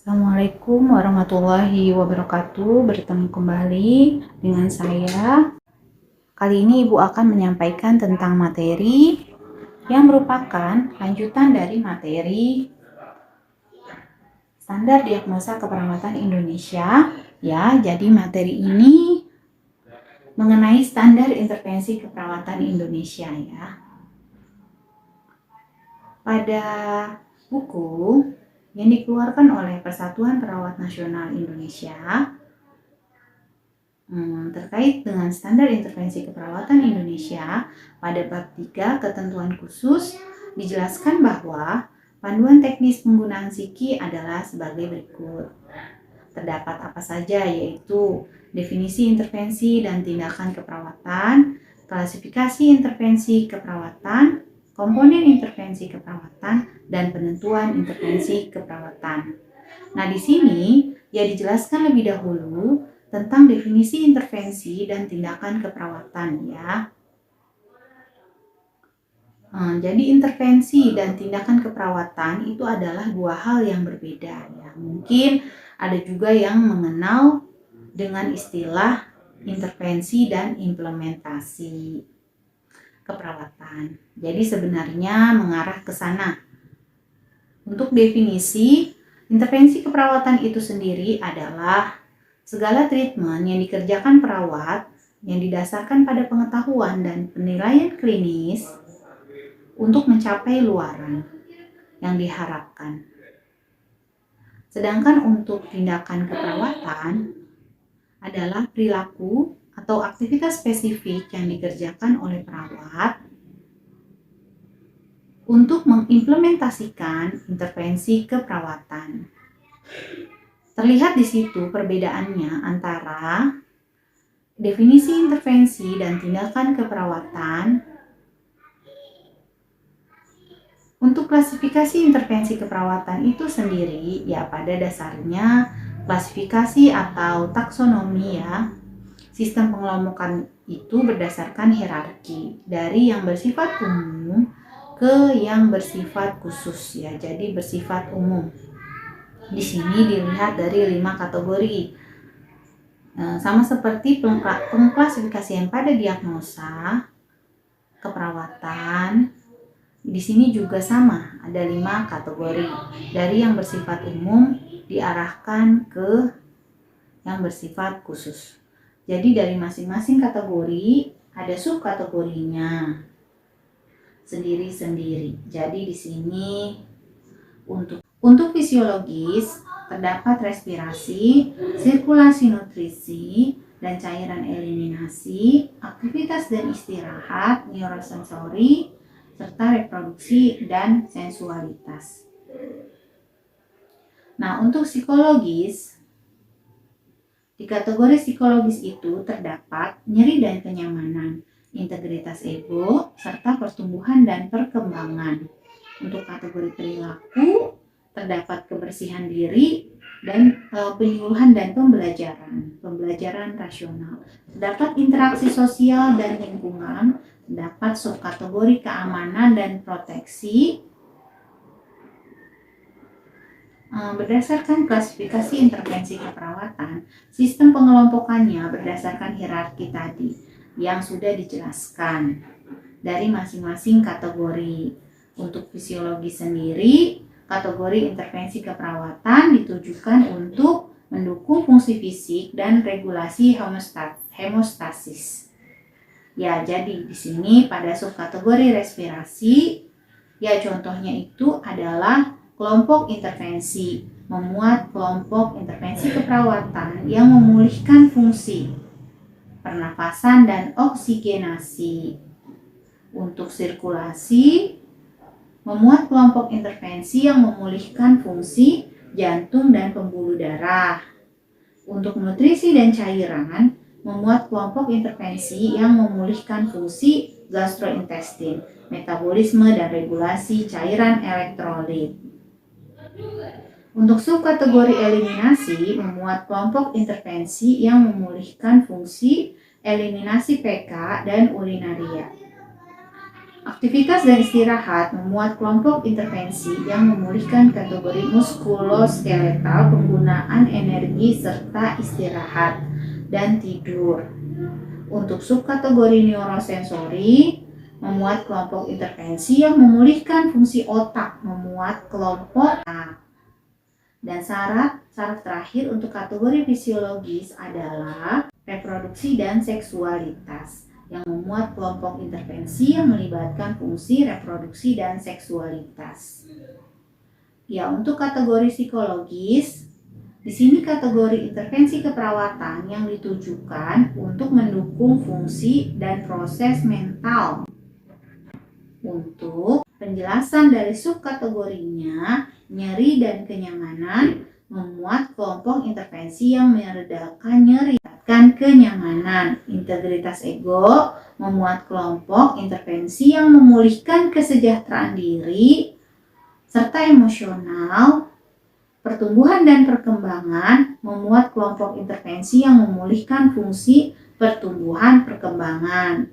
Assalamualaikum warahmatullahi wabarakatuh. Bertemu kembali dengan saya. Kali ini Ibu akan menyampaikan tentang materi yang merupakan lanjutan dari materi Standar Diagnosa Keperawatan Indonesia. Ya, jadi materi ini mengenai standar intervensi keperawatan Indonesia ya. Pada buku yang dikeluarkan oleh Persatuan Perawat Nasional Indonesia terkait dengan standar intervensi keperawatan Indonesia, pada bab 3 ketentuan khusus dijelaskan bahwa panduan teknis penggunaan SIKI adalah sebagai berikut. Terdapat apa saja, yaitu definisi intervensi dan tindakan keperawatan, klasifikasi intervensi keperawatan, komponen intervensi keperawatan, dan penentuan intervensi keperawatan. Nah, di sini ya dijelaskan lebih dahulu tentang definisi intervensi dan tindakan keperawatan ya. Jadi intervensi dan tindakan keperawatan itu adalah dua hal yang berbeda ya. Mungkin ada juga yang mengenal dengan istilah intervensi dan implementasi keperawatan. Jadi sebenarnya mengarah ke sana. Untuk definisi, intervensi keperawatan itu sendiri adalah segala treatment yang dikerjakan perawat yang didasarkan pada pengetahuan dan penilaian klinis untuk mencapai luaran yang diharapkan. Sedangkan untuk tindakan keperawatan adalah perilaku atau aktivitas spesifik yang dikerjakan oleh perawat untuk mengimplementasikan intervensi keperawatan. Terlihat di situ perbedaannya antara definisi intervensi dan tindakan keperawatan. Untuk klasifikasi intervensi keperawatan itu sendiri, ya pada dasarnya klasifikasi atau taksonomi ya. Sistem pengelompokan itu berdasarkan hierarki dari yang bersifat umum ke yang bersifat khusus ya. Jadi bersifat umum. Di sini dilihat dari 5 kategori. Sama seperti pengklasifikasian pada diagnosa keperawatan. Di sini juga sama, ada 5 kategori. Dari yang bersifat umum diarahkan ke yang bersifat khusus. Jadi dari masing-masing kategori ada subkategorinya sendiri-sendiri. Jadi di sini untuk fisiologis terdapat respirasi, sirkulasi nutrisi, dan cairan eliminasi, aktivitas dan istirahat, neurosensori, serta reproduksi dan sensualitas. Nah, untuk psikologis, di kategori psikologis itu terdapat nyeri dan kenyamanan, integritas ego, serta pertumbuhan dan perkembangan. Untuk kategori perilaku, terdapat kebersihan diri dan penyuluhan dan pembelajaran rasional. Terdapat interaksi sosial dan lingkungan, terdapat subkategori keamanan dan proteksi. Berdasarkan klasifikasi intervensi keperawatan, sistem pengelompokannya berdasarkan hierarki tadi yang sudah dijelaskan dari masing-masing kategori. Untuk fisiologi sendiri, kategori intervensi keperawatan ditujukan untuk mendukung fungsi fisik dan regulasi hemostasis. Ya, jadi di sini pada subkategori respirasi, ya contohnya itu adalah kelompok intervensi, memuat kelompok intervensi keperawatan yang memulihkan fungsi pernafasan dan oksigenasi. Untuk sirkulasi, memuat kelompok intervensi yang memulihkan fungsi jantung dan pembuluh darah. Untuk nutrisi dan cairan, memuat kelompok intervensi yang memulihkan fungsi gastrointestin, metabolisme dan regulasi cairan elektrolit. Untuk subkategori eliminasi, memuat kelompok intervensi yang memulihkan fungsi eliminasi PK dan urinaria. Aktivitas dan istirahat memuat kelompok intervensi yang memulihkan kategori muskuloskeletal, penggunaan energi, serta istirahat dan tidur. Untuk subkategori neurosensori, memuat kelompok intervensi yang memulihkan fungsi otak, memuat kelompok A. Dan syarat terakhir untuk kategori fisiologis adalah reproduksi dan seksualitas, yang memuat kelompok intervensi yang melibatkan fungsi reproduksi dan seksualitas. Ya, untuk kategori psikologis, di sini kategori intervensi keperawatan yang ditujukan untuk mendukung fungsi dan proses mental. Untuk penjelasan dari subkategorinya, nyeri dan kenyamanan memuat kelompok intervensi yang meredakan nyeri, kenyamanan. Integritas ego memuat kelompok intervensi yang memulihkan kesejahteraan diri serta emosional. Pertumbuhan dan perkembangan memuat kelompok intervensi yang memulihkan fungsi pertumbuhan perkembangan.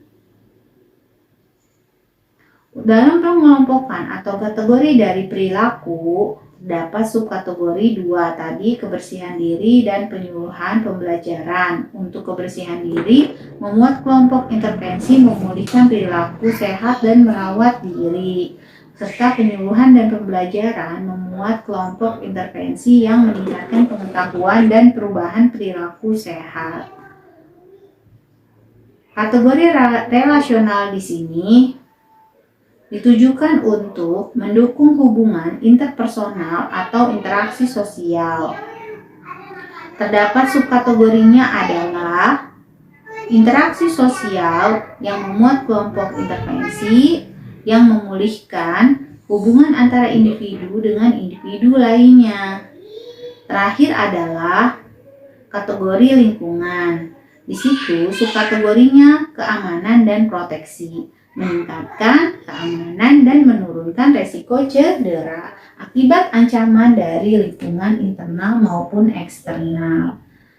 Dalam pengelompokan atau kategori dari perilaku, terdapat subkategori 2 tadi, kebersihan diri dan penyuluhan pembelajaran. Untuk kebersihan diri, memuat kelompok intervensi memulihkan perilaku sehat dan merawat diri. Serta penyuluhan dan pembelajaran memuat kelompok intervensi yang meningkatkan pengetahuan dan perubahan perilaku sehat. Kategori relasional di sini ditujukan untuk mendukung hubungan interpersonal atau interaksi sosial. Terdapat subkategorinya adalah interaksi sosial yang memuat kelompok intervensi yang memulihkan hubungan antara individu dengan individu lainnya. Terakhir adalah kategori lingkungan. Di situ subkategorinya keamanan dan proteksi, meningkatkan keamanan dan menurunkan resiko cedera akibat ancaman dari lingkungan internal maupun eksternal.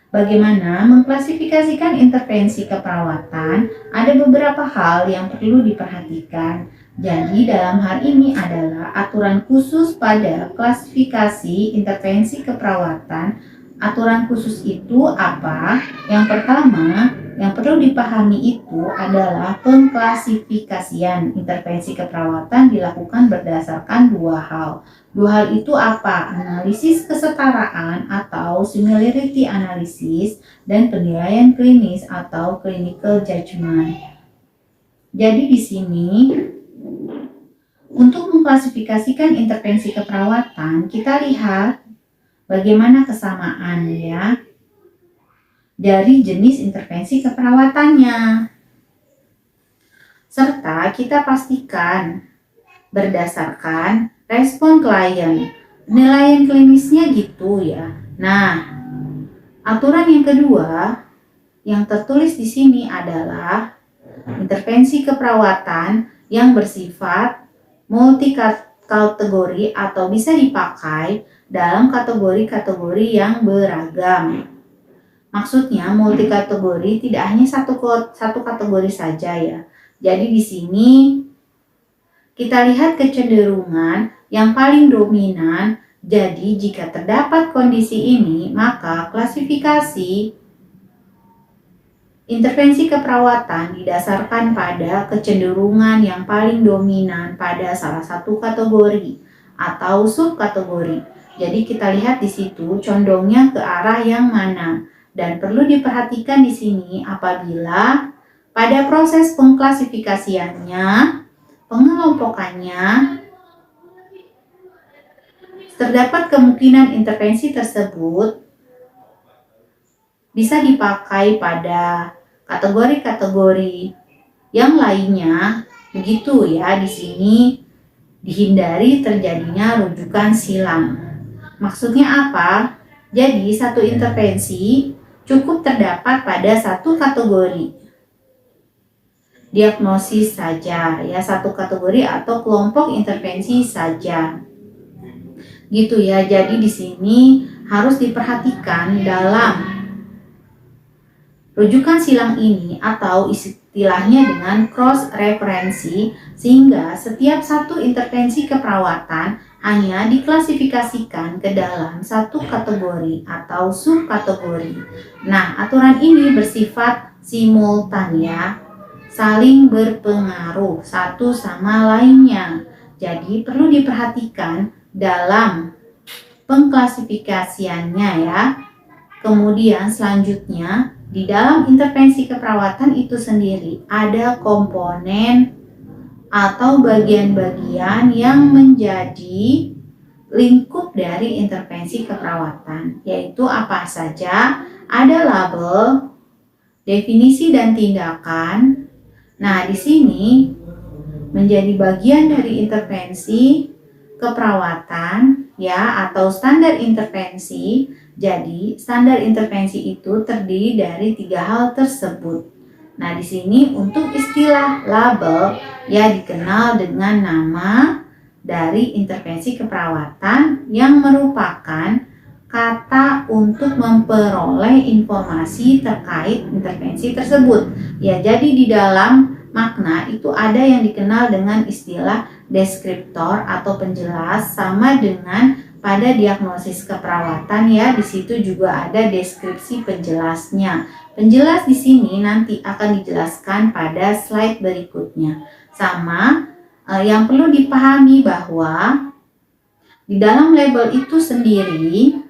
Bagaimana mengklasifikasikan intervensi keperawatan? Ada beberapa hal yang perlu diperhatikan. Jadi dalam hal ini adalah aturan khusus pada klasifikasi intervensi keperawatan. Aturan khusus itu apa? Yang pertama, yang perlu dipahami itu adalah pengklasifikasian intervensi keperawatan dilakukan berdasarkan dua hal. Dua hal itu apa? Analisis kesetaraan atau similarity analysis dan penilaian klinis atau clinical judgment. Jadi di sini untuk mengklasifikasikan intervensi keperawatan, kita lihat bagaimana kesamaan ya dari jenis intervensi keperawatannya. Serta kita pastikan berdasarkan respon klien. Penilaian klinisnya gitu ya. Nah, aturan yang kedua yang tertulis di sini adalah intervensi keperawatan yang bersifat multikategori atau bisa dipakai dalam kategori-kategori yang beragam. Maksudnya multikategori tidak hanya satu kategori saja ya. Jadi di sini kita lihat kecenderungan yang paling dominan. Jadi jika terdapat kondisi ini, maka klasifikasi intervensi keperawatan didasarkan pada kecenderungan yang paling dominan pada salah satu kategori atau subkategori. Jadi kita lihat di situ condongnya ke arah yang mana. Dan perlu diperhatikan di sini apabila pada proses pengklasifikasiannya, pengelompokannya, terdapat kemungkinan intervensi tersebut bisa dipakai pada kategori-kategori yang lainnya. Begitu ya, di sini dihindari terjadinya rujukan silang. Maksudnya apa? Jadi satu intervensi cukup terdapat pada satu kategori. Diagnosis saja ya, satu kategori atau kelompok intervensi saja. Gitu ya. Jadi di sini harus diperhatikan dalam rujukan silang ini atau istilahnya dengan cross referensi, sehingga setiap satu intervensi keperawatan hanya diklasifikasikan ke dalam satu kategori atau subkategori. Nah, aturan ini bersifat simultan ya, saling berpengaruh satu sama lainnya. Jadi perlu diperhatikan dalam pengklasifikasiannya ya. Kemudian selanjutnya di dalam intervensi keperawatan itu sendiri ada komponen atau bagian-bagian yang menjadi lingkup dari intervensi keperawatan, yaitu apa saja? Ada label, definisi dan tindakan. Nah, di sini menjadi bagian dari intervensi keperawatan ya, atau standar intervensi. Jadi, standar intervensi itu terdiri dari 3 hal tersebut. Nah, di sini untuk istilah label ya dikenal dengan nama dari intervensi keperawatan yang merupakan kata untuk memperoleh informasi terkait intervensi tersebut. Ya, jadi di dalam makna itu ada yang dikenal dengan istilah deskriptor atau penjelas, sama dengan pada diagnosis keperawatan ya, di situ juga ada deskripsi penjelasnya. Penjelas di sini nanti akan dijelaskan pada slide berikutnya. Sama yang perlu dipahami bahwa di dalam label itu sendiri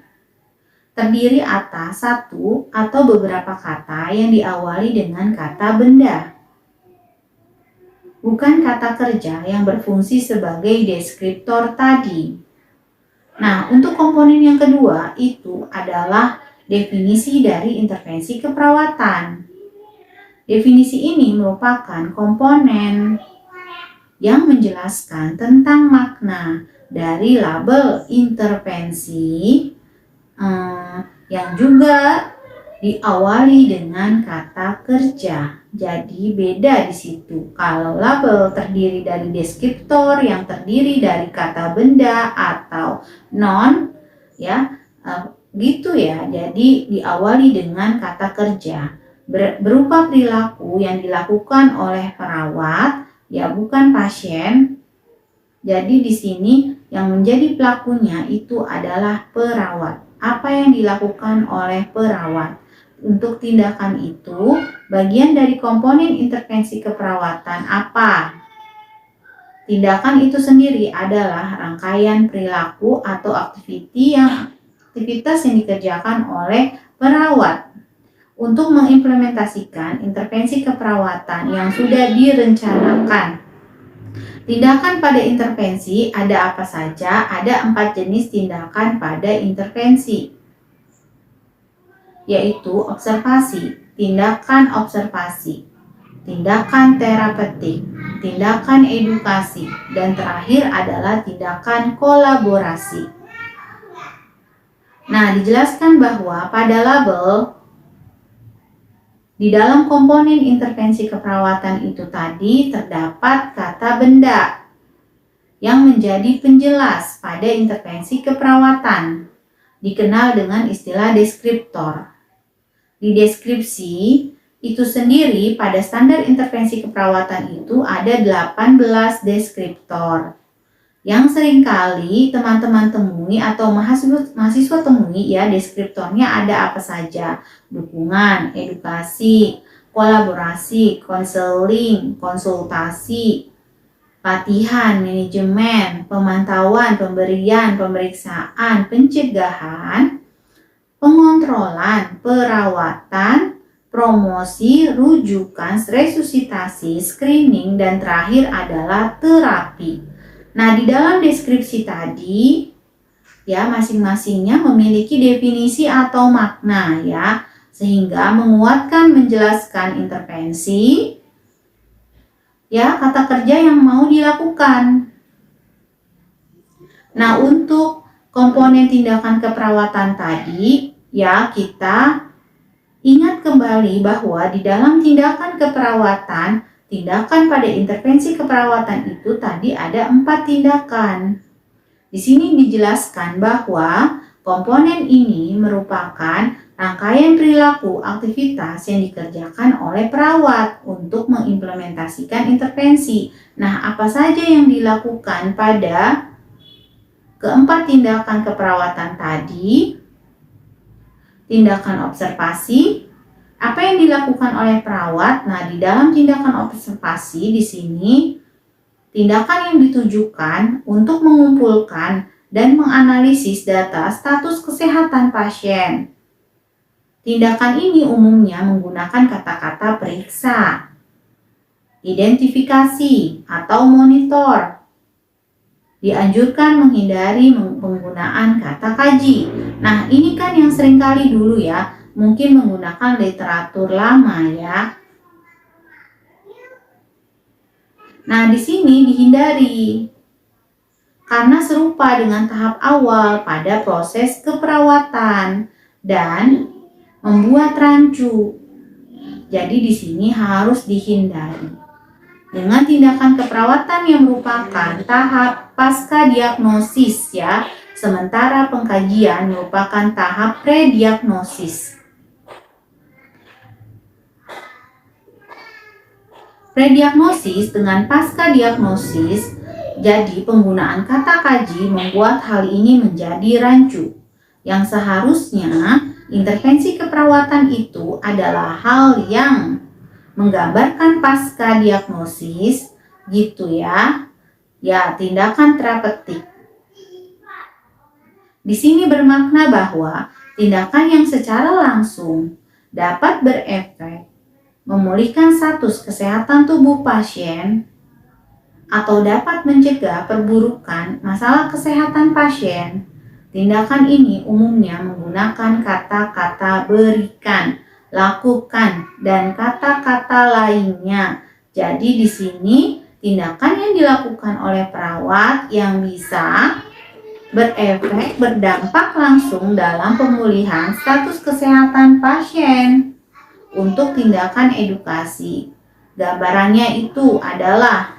terdiri atas satu atau beberapa kata yang diawali dengan kata benda, bukan kata kerja yang berfungsi sebagai deskriptor tadi. Nah, untuk komponen yang kedua itu adalah definisi dari intervensi keperawatan. Definisi ini merupakan komponen yang menjelaskan tentang makna dari label intervensi yang juga diawali dengan kata kerja. Jadi beda di situ. Kalau label terdiri dari deskriptor yang terdiri dari kata benda atau non ya, gitu ya. Jadi diawali dengan kata kerja berupa perilaku yang dilakukan oleh perawat ya, bukan pasien. Jadi di sini yang menjadi pelakunya itu adalah perawat. Apa yang dilakukan oleh perawat? Untuk tindakan itu, bagian dari komponen intervensi keperawatan apa? Tindakan itu sendiri adalah rangkaian perilaku atau aktivitas yang dikerjakan oleh perawat untuk mengimplementasikan intervensi keperawatan yang sudah direncanakan. Tindakan pada intervensi ada apa saja? Ada 4 jenis tindakan pada intervensi, yaitu observasi, tindakan observasi, tindakan terapeutik, tindakan edukasi, dan terakhir adalah tindakan kolaborasi. Nah, dijelaskan bahwa pada label di dalam komponen intervensi keperawatan itu tadi terdapat kata benda yang menjadi penjelas pada intervensi keperawatan, dikenal dengan istilah deskriptor. Di deskripsi itu sendiri pada standar intervensi keperawatan itu ada 18 deskriptor yang seringkali teman-teman temui atau mahasiswa temui ya. Deskriptornya ada apa saja? Dukungan, edukasi, kolaborasi, konseling, konsultasi, latihan, manajemen, pemantauan, pemberian, pemeriksaan, pencegahan, pengontrolan, perawatan, promosi, rujukan, resusitasi, screening, dan terakhir adalah terapi. Nah, di dalam deskripsi tadi ya, masing-masingnya memiliki definisi atau makna ya, sehingga menguatkan menjelaskan intervensi ya, kata kerja yang mau dilakukan. Nah, untuk komponen tindakan keperawatan tadi ya, kita ingat kembali bahwa di dalam tindakan keperawatan, tindakan pada intervensi keperawatan itu tadi ada 4 tindakan. Di sini dijelaskan bahwa komponen ini merupakan rangkaian perilaku aktivitas yang dikerjakan oleh perawat untuk mengimplementasikan intervensi. Nah, apa saja yang dilakukan pada keempat tindakan keperawatan tadi? Tindakan observasi, apa yang dilakukan oleh perawat? Nah, di dalam tindakan observasi di sini, tindakan yang ditujukan untuk mengumpulkan dan menganalisis data status kesehatan pasien. Tindakan ini umumnya menggunakan kata-kata periksa, identifikasi, atau monitor. Dianjurkan menghindari penggunaan kata kaji. Nah, ini kan yang seringkali dulu ya, mungkin menggunakan literatur lama ya. Nah, di sini dihindari karena serupa dengan tahap awal pada proses keperawatan dan membuat rancu. Jadi di sini harus dihindari. Dengan tindakan keperawatan yang merupakan tahap pasca diagnosis ya, sementara pengkajian merupakan tahap prediagnosis. Prediagnosis dengan pasca diagnosis, jadi penggunaan kata kaji membuat hal ini menjadi rancu. Yang seharusnya intervensi keperawatan itu adalah hal yang menggambarkan pasca diagnosis gitu ya. Ya, tindakan terapeutik. Di sini bermakna bahwa tindakan yang secara langsung dapat berefek memulihkan status kesehatan tubuh pasien atau dapat mencegah perburukan masalah kesehatan pasien. Tindakan ini umumnya menggunakan kata-kata berikan, lakukan, dan kata-kata lainnya. Jadi di sini tindakan yang dilakukan oleh perawat yang bisa berefek berdampak langsung dalam pemulihan status kesehatan pasien. Untuk tindakan edukasi, gambarannya itu adalah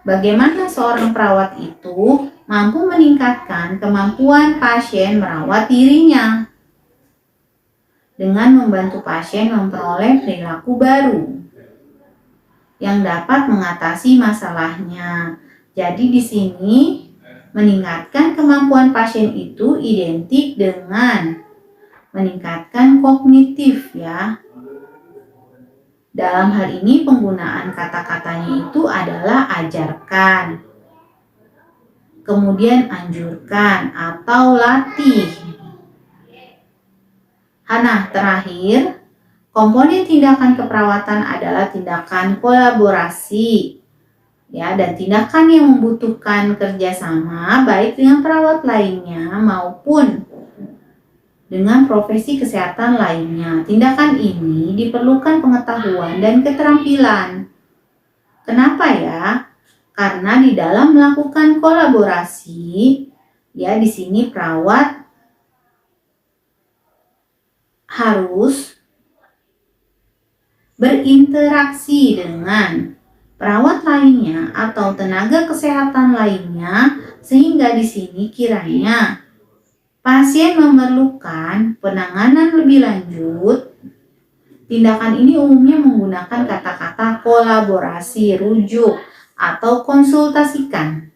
bagaimana seorang perawat itu mampu meningkatkan kemampuan pasien merawat dirinya dengan membantu pasien memperoleh perilaku baru yang dapat mengatasi masalahnya. Jadi di sini meningkatkan kemampuan pasien itu identik dengan meningkatkan kognitif ya. Dalam hal ini penggunaan kata-katanya itu adalah ajarkan, kemudian anjurkan atau latih. Nah, terakhir, komponen tindakan keperawatan adalah tindakan kolaborasi. Ya, dan tindakan yang membutuhkan kerjasama baik dengan perawat lainnya maupun dengan profesi kesehatan lainnya. Tindakan ini diperlukan pengetahuan dan keterampilan. Kenapa ya? Karena di dalam melakukan kolaborasi, ya di sini perawat harus berinteraksi dengan perawat lainnya atau tenaga kesehatan lainnya, sehingga di sini kiranya pasien memerlukan penanganan lebih lanjut. Tindakan ini umumnya menggunakan kata-kata kolaborasi, rujuk, atau konsultasikan.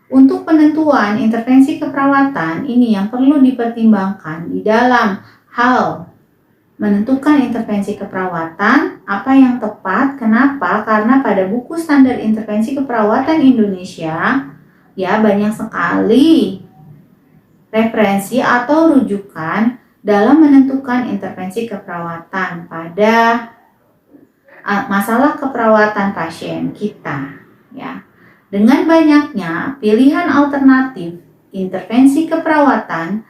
Untuk penentuan intervensi keperawatan ini yang perlu dipertimbangkan di dalam hal menentukan intervensi keperawatan, apa yang tepat, kenapa? Karena pada buku standar intervensi keperawatan Indonesia, ya banyak sekali referensi atau rujukan dalam menentukan intervensi keperawatan pada masalah keperawatan pasien kita ya. Dengan banyaknya pilihan alternatif intervensi keperawatan,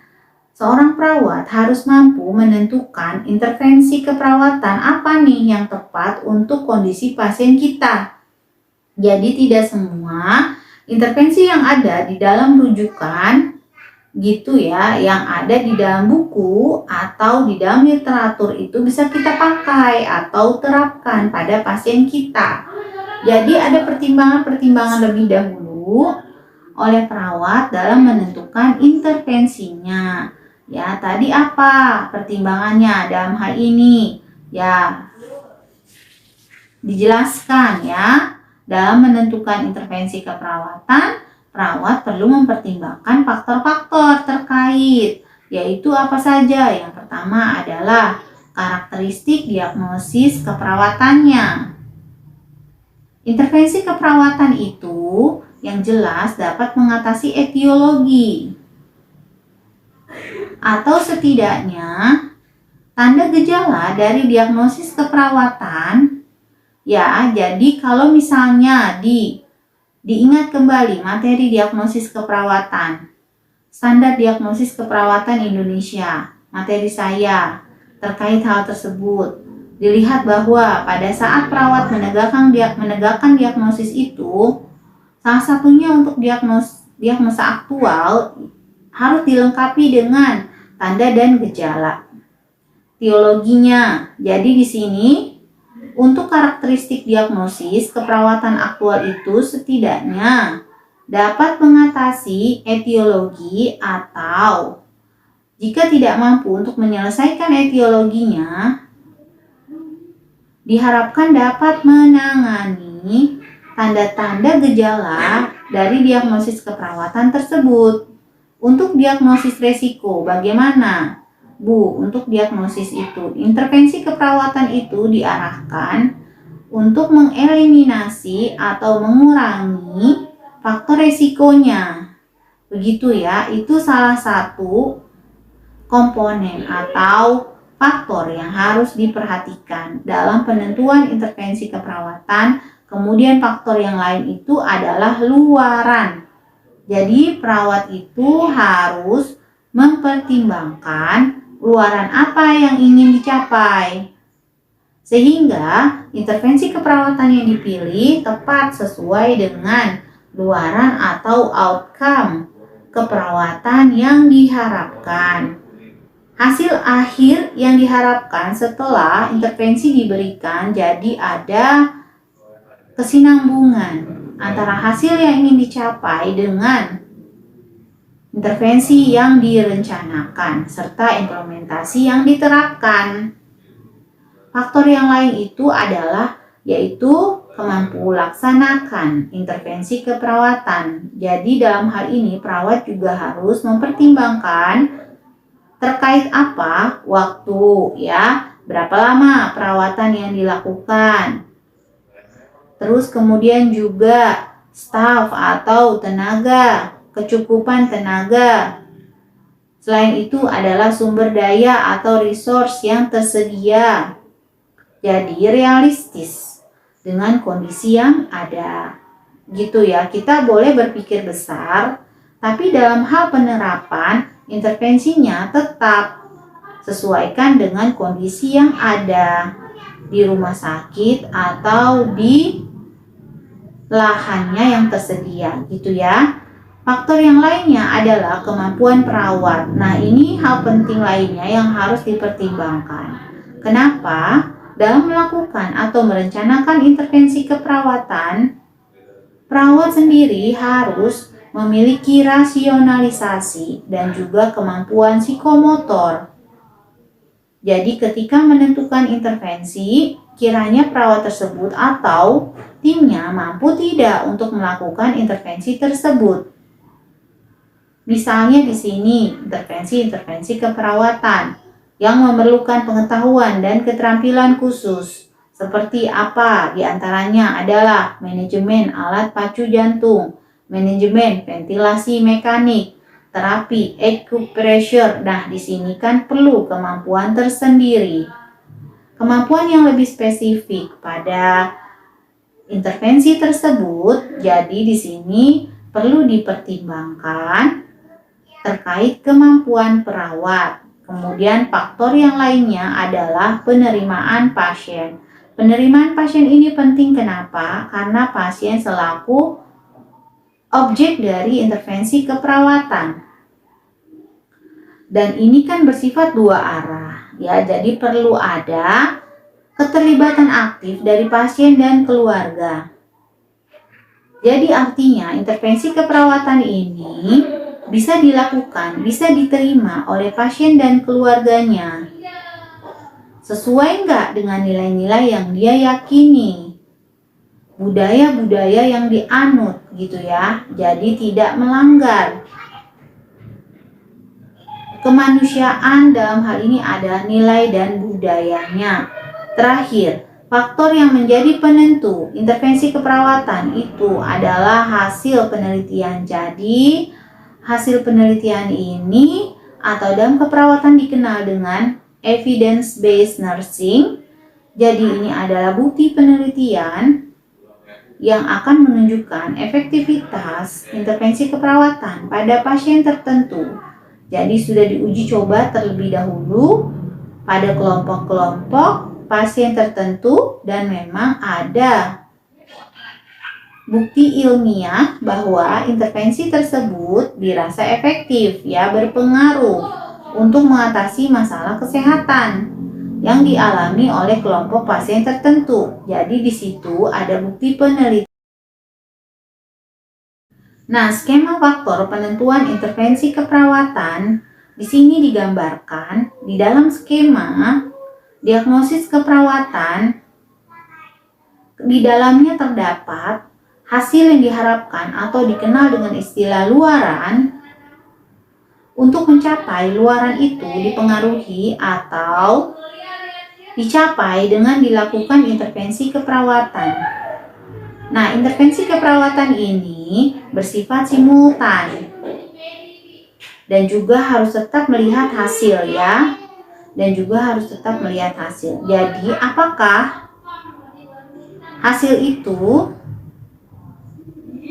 seorang perawat harus mampu menentukan intervensi keperawatan apa nih yang tepat untuk kondisi pasien kita. Jadi tidak semua intervensi yang ada di dalam rujukan gitu ya, yang ada di dalam buku atau di dalam literatur itu bisa kita pakai atau terapkan pada pasien kita. Jadi ada pertimbangan-pertimbangan lebih dahulu oleh perawat dalam menentukan intervensinya. Ya, tadi apa pertimbangannya dalam hal ini? Ya, dijelaskan ya. Dalam menentukan intervensi keperawatan, perawat perlu mempertimbangkan faktor-faktor terkait, yaitu apa saja? Yang pertama adalah karakteristik diagnosis keperawatannya. Intervensi keperawatan itu yang jelas dapat mengatasi etiologi atau setidaknya tanda gejala dari diagnosis keperawatan. Ya, jadi kalau misalnya diingat kembali materi diagnosis keperawatan, standar diagnosis keperawatan Indonesia, materi saya terkait hal tersebut, dilihat bahwa pada saat perawat menegakkan diagnosis itu, salah satunya untuk diagnosa aktual harus dilengkapi dengan tanda dan gejala. Teologinya, jadi di sini untuk karakteristik diagnosis keperawatan aktual itu setidaknya dapat mengatasi etiologi atau jika tidak mampu untuk menyelesaikan etiologinya, diharapkan dapat menangani tanda-tanda gejala dari diagnosis keperawatan tersebut. Untuk diagnosis resiko, bagaimana? Bu, untuk diagnosis itu, intervensi keperawatan itu diarahkan untuk mengeliminasi atau mengurangi faktor resikonya. Begitu ya, itu salah satu komponen atau faktor yang harus diperhatikan dalam penentuan intervensi keperawatan. Kemudian faktor yang lain itu adalah luaran. Jadi perawat itu harus mempertimbangkan luaran apa yang ingin dicapai, sehingga intervensi keperawatan yang dipilih tepat sesuai dengan luaran atau outcome keperawatan yang diharapkan. Hasil akhir yang diharapkan setelah intervensi diberikan, jadi ada kesinambungan antara hasil yang ingin dicapai dengan intervensi yang direncanakan serta implementasi yang diterapkan. Faktor yang lain itu adalah yaitu kemampu laksanakan intervensi keperawatan. Jadi dalam hal ini perawat juga harus mempertimbangkan terkait apa? Waktu ya. Berapa lama perawatan yang dilakukan? Terus kemudian juga staf atau tenaga, kecukupan tenaga. Selain itu adalah sumber daya atau resource yang tersedia. Jadi realistis dengan kondisi yang ada. Gitu ya, kita boleh berpikir besar, tapi dalam hal penerapan intervensinya tetap sesuaikan dengan kondisi yang ada di rumah sakit atau di lahannya yang tersedia, gitu ya. Faktor yang lainnya adalah kemampuan perawat. Nah, ini hal penting lainnya yang harus dipertimbangkan. Kenapa? Dalam melakukan atau merencanakan intervensi keperawatan, perawat sendiri harus memiliki rasionalisasi dan juga kemampuan psikomotor. Jadi ketika menentukan intervensi, kiranya perawat tersebut atau timnya mampu tidak untuk melakukan intervensi tersebut. Misalnya di sini intervensi keperawatan yang memerlukan pengetahuan dan keterampilan khusus. Seperti apa? Di antaranya adalah manajemen alat pacu jantung, manajemen ventilasi mekanik, terapi acupressure. Nah, di sini kan perlu kemampuan tersendiri. Kemampuan yang lebih spesifik pada intervensi tersebut, jadi di sini perlu dipertimbangkan terkait kemampuan perawat. Kemudian faktor yang lainnya adalah penerimaan pasien. Penerimaan pasien ini penting kenapa? Karena pasien selaku objek dari intervensi keperawatan. Dan ini kan bersifat dua arah, ya. Jadi perlu ada keterlibatan aktif dari pasien dan keluarga. Jadi artinya intervensi keperawatan ini bisa dilakukan, bisa diterima oleh pasien dan keluarganya. Sesuai nggak dengan nilai-nilai yang dia yakini? Budaya-budaya yang dianut gitu ya. Jadi tidak melanggar. Kemanusiaan dalam hal ini ada nilai dan budayanya. Terakhir, faktor yang menjadi penentu intervensi keperawatan itu adalah hasil penelitian. Jadi, hasil penelitian ini atau dalam keperawatan dikenal dengan evidence-based nursing. Jadi, ini adalah bukti penelitian yang akan menunjukkan efektivitas intervensi keperawatan pada pasien tertentu. Jadi sudah diuji coba terlebih dahulu pada kelompok-kelompok pasien tertentu dan memang ada bukti ilmiah bahwa intervensi tersebut dirasa efektif ya, berpengaruh untuk mengatasi masalah kesehatan yang dialami oleh kelompok pasien tertentu. Jadi di situ ada bukti penelitian. Nah, skema faktor penentuan intervensi keperawatan di sini digambarkan di dalam skema diagnosis keperawatan. Di dalamnya terdapat hasil yang diharapkan atau dikenal dengan istilah luaran. Untuk mencapai luaran itu dipengaruhi atau dicapai dengan dilakukan intervensi keperawatan. Nah, intervensi keperawatan ini bersifat simultan dan juga harus tetap melihat hasil ya. Jadi, apakah hasil itu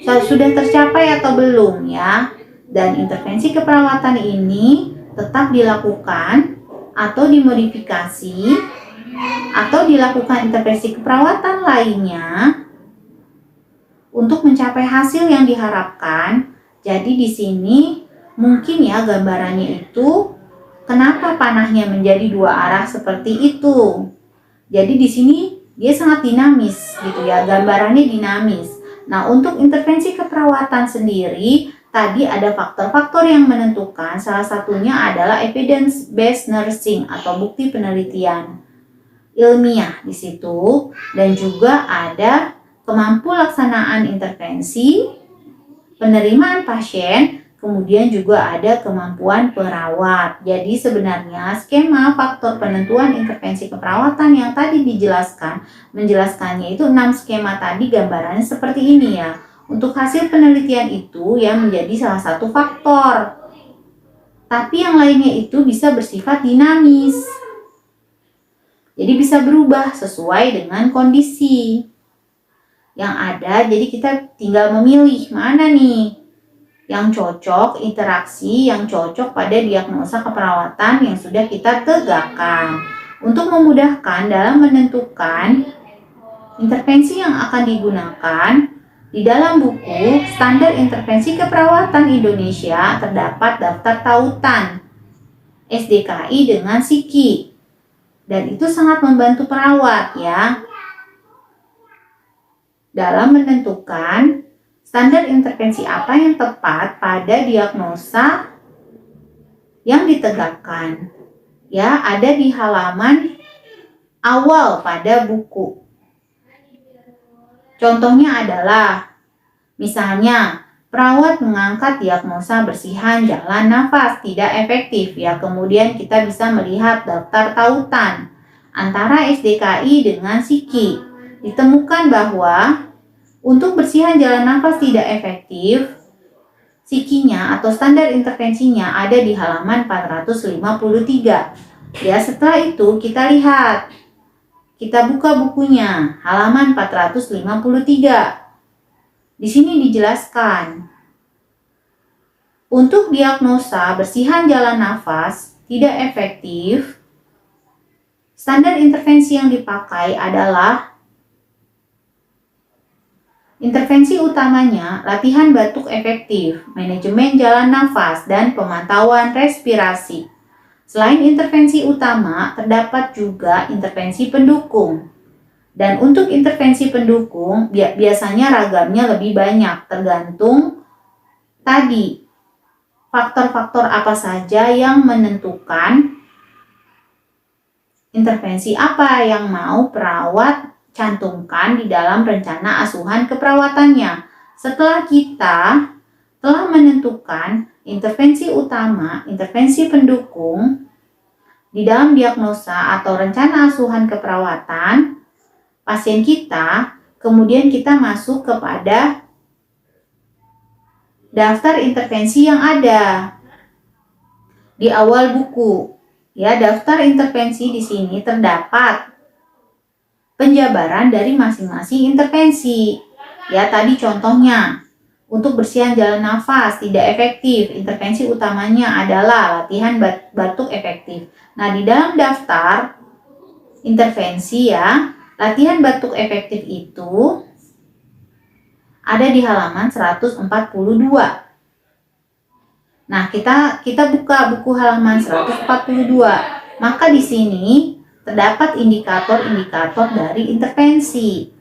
sudah tercapai atau belum ya? Dan intervensi keperawatan ini tetap dilakukan atau dimodifikasi atau dilakukan intervensi keperawatan lainnya untuk mencapai hasil yang diharapkan. Jadi di sini mungkin ya gambarannya itu kenapa panahnya menjadi dua arah seperti itu. Jadi di sini dia sangat dinamis gitu ya, gambarannya dinamis. Nah, untuk intervensi keperawatan sendiri tadi ada faktor-faktor yang menentukan, salah satunya adalah evidence based nursing atau bukti penelitian ilmiah di situ, dan juga ada kemampuan laksanaan intervensi, penerimaan pasien, kemudian juga ada kemampuan perawat. Jadi sebenarnya skema faktor penentuan intervensi keperawatan yang tadi menjelaskannya itu 6 skema tadi gambarannya seperti ini ya. Untuk hasil penelitian itu yang menjadi salah satu faktor. Tapi yang lainnya itu bisa bersifat dinamis. Jadi bisa berubah sesuai dengan kondisi yang ada. Jadi kita tinggal memilih mana nih yang cocok, interaksi yang cocok pada diagnosa keperawatan yang sudah kita tegakkan. Untuk memudahkan dalam menentukan intervensi yang akan digunakan, di dalam buku Standar Intervensi Keperawatan Indonesia terdapat daftar tautan SDKI dengan SIKI. Dan itu sangat membantu perawat ya dalam menentukan standar intervensi apa yang tepat pada diagnosa yang ditegakkan. Ya, ada di halaman awal pada buku. Contohnya adalah misalnya perawat mengangkat diagnosa bersihan jalan nafas tidak efektif ya. Kemudian kita bisa melihat daftar tautan antara SDKI dengan SIKI. Ditemukan bahwa untuk bersihan jalan nafas tidak efektif, SIKI-nya atau standar intervensinya ada di halaman 453. Ya, setelah itu kita lihat. Kita buka bukunya, halaman 453. Di sini dijelaskan, untuk diagnosa bersihan jalan nafas tidak efektif, standar intervensi yang dipakai adalah intervensi utamanya latihan batuk efektif, manajemen jalan nafas, dan pemantauan respirasi. Selain intervensi utama, terdapat juga intervensi pendukung. Dan untuk intervensi pendukung, biasanya ragamnya lebih banyak, tergantung tadi faktor-faktor apa saja yang menentukan intervensi apa yang mau perawat cantumkan di dalam rencana asuhan keperawatannya. Setelah kita telah menentukan intervensi utama, intervensi pendukung di dalam diagnosa atau rencana asuhan keperawatan pasien kita, kemudian kita masuk kepada daftar intervensi yang ada di awal buku. Ya, daftar intervensi di sini terdapat penjabaran dari masing-masing intervensi. Ya, tadi contohnya untuk bersihan jalan nafas tidak efektif, intervensi utamanya adalah latihan batuk efektif. Nah, di dalam daftar intervensi ya, latihan batuk efektif itu ada di halaman 142. Nah, kita buka buku halaman 142. Maka di sini terdapat indikator-indikator dari intervensi.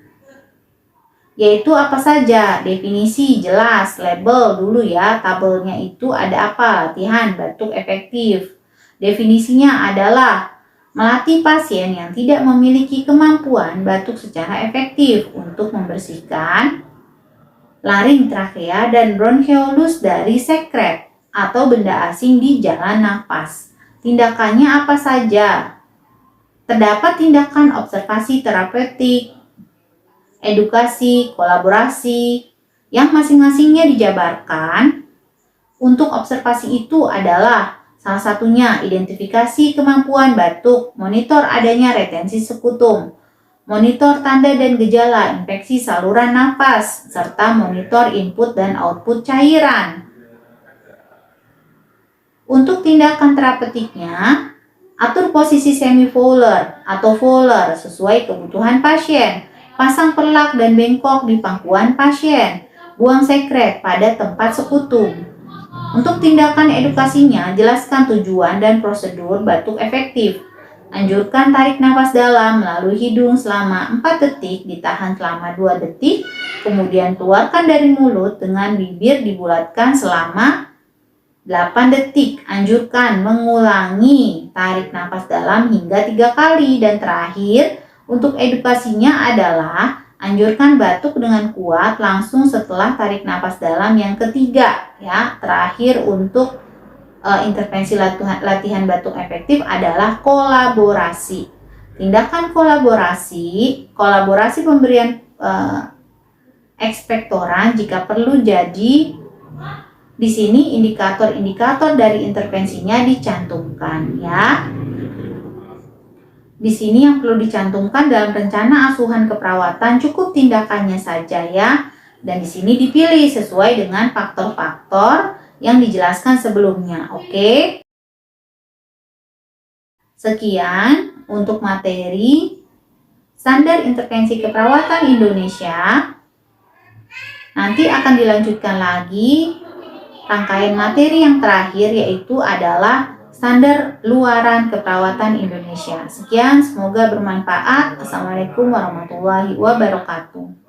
Yaitu apa saja? Definisi jelas, label dulu ya. Tabelnya itu ada apa? Latihan batuk efektif. Definisinya adalah melatih pasien yang tidak memiliki kemampuan batuk secara efektif untuk membersihkan laring, trakea, dan bronkeolus dari sekret atau benda asing di jalan nafas. Tindakannya apa saja? Terdapat tindakan observasi terapeutik, edukasi, kolaborasi, yang masing-masingnya dijabarkan. Untuk observasi itu adalah salah satunya identifikasi kemampuan batuk, monitor adanya retensi sekutum, monitor tanda dan gejala infeksi saluran nafas, serta monitor input dan output cairan. Untuk tindakan terapeutiknya, atur posisi semi-fowler atau fowler sesuai kebutuhan pasien, pasang perlak dan bengkok di pangkuan pasien, buang sekret pada tempat sekutum. Untuk tindakan edukasinya, jelaskan tujuan dan prosedur batuk efektif. Anjurkan tarik nafas dalam melalui hidung selama 4 detik, ditahan selama 2 detik, kemudian keluarkan dari mulut dengan bibir dibulatkan selama 8 detik. Anjurkan mengulangi tarik nafas dalam hingga 3 kali. Dan terakhir, untuk edukasinya adalah anjurkan batuk dengan kuat langsung setelah tarik nafas dalam yang ketiga. Ya, terakhir untuk intervensi latihan batuk efektif adalah kolaborasi. Tindakan kolaborasi pemberian ekspektoran jika perlu. Jadi di sini indikator-indikator dari intervensinya dicantumkan ya. Di sini yang perlu dicantumkan dalam rencana asuhan keperawatan cukup tindakannya saja ya. Dan di sini dipilih sesuai dengan faktor-faktor yang dijelaskan sebelumnya. Oke. Sekian untuk materi standar intervensi keperawatan Indonesia. Nanti akan dilanjutkan lagi rangkaian materi yang terakhir, yaitu adalah standar luaran keperawatan Indonesia. Sekian, semoga bermanfaat. Assalamualaikum warahmatullahi wabarakatuh.